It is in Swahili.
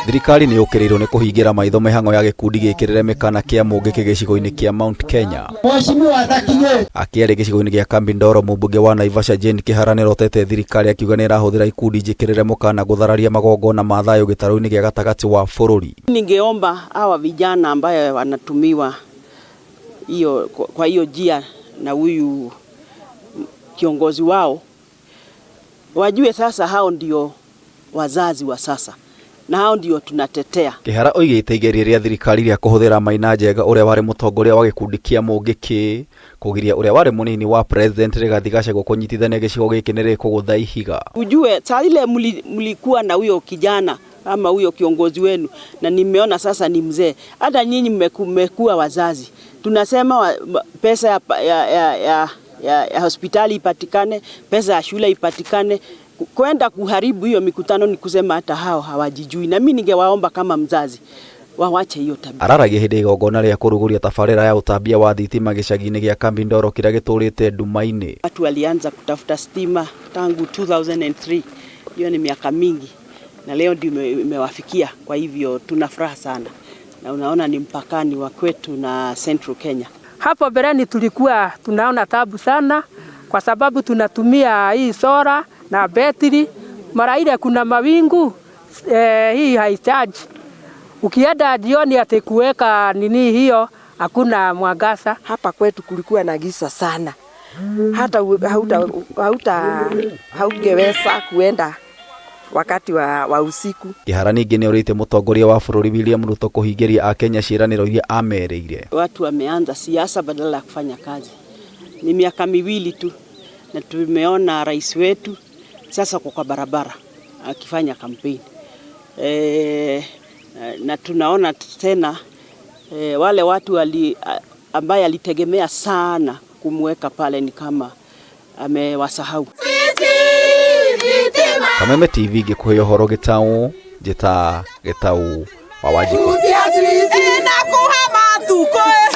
Thirikari nĩ yũkĩrĩirwo nĩ kũhingira maitho mĩhang'o ya gĩkundi gĩkĩrĩre mĩkana kĩa mũngĩkĩ gĩcigo-inĩ kĩa Mount Kenya. Akĩarĩ gĩcigo-inĩ gĩa Kambi Ndoro, mũmbunge wa Naivasha Jane Kĩhara nĩrotete thirikari akiuga nĩ ĩrahũthĩra ikundi njĩkĩrĩre mũkana gũthararia magongona ma thayũ gĩtarũ-inĩ gĩa gatagatĩ wa bũrũri. Ningeomba hawa vijana ambayo wanatumiwa kwa hiyo njia na huyu kiongozi wao wajue sasa hao ndio wazazi wa sasa na hao ndio tunatetea. Kĩhara oigĩte igeria rĩa thirikari rĩa kũhũthĩra Maina Njenga ũrĩa warĩ mũtongoria wa gĩkundi kĩa mũngĩkĩ kũgiria ũrĩa warĩ mũnini wa president Rigathi Gachagua kũnyitithania gĩcigo gĩkĩ nĩ rĩkũgũtha ihiga. Ujue saa ile mlikuwa na huyo kijana ama huyo kiongozi wenu na nimeona sasa ni mzee, hata nyinyi mmekuwa wazazi. Tunasema pesa ya hospitali ipatikane, pesa ya shule ipatikane. Kwenda kuharibu hiyo mikutano ni kusema hata hao hawajijui, na mimi ningewaomba kama mzazi wawache hiyo tabia. Araragia hĩndĩ igongona rĩa kũrugũria tabarĩra ya ũtambia wa thitima gĩcagi-inĩ gĩa Kambi Ndoro kĩrĩa gĩtũrĩte nduma-inĩ. Watu walianza kutafuta stima tangu 2003, hiyo ni miaka mingi, na leo ndio imewafikia. Kwa hivyo tuna furaha sana, na unaona ni mpakani wa kwetu na Central Kenya. Hapo bereni tulikuwa tunaona tabu sana kwa sababu tunatumia hii sora na betri. Mara ile kuna mawingu hii haicharge. Ukienda jioni ati kuweka nini hiyo hakuna mwangaza. Hapa kwetu kulikuwa na giza sana. Hata haungeweza kuenda wakati wa usiku. Kĩhara ningĩ nĩ orĩte mũtongoria wa bũrũri William Ruto kũhingĩria Akenya ciĩranĩro iria amerĩire. Watu wameanza siasa badala ya kufanya kazi. Ni miaka miwili tu na tumeona rais wetu sasa kwa barabara akifanya kampeni. Na tunaona tena wale watu ambaye alitegemea sana kumweka pale ni kama amewasahau. Kameme TV gĩkũhe ũhoro gĩtaũ njĩta gĩtaũ wa Wanjikũ.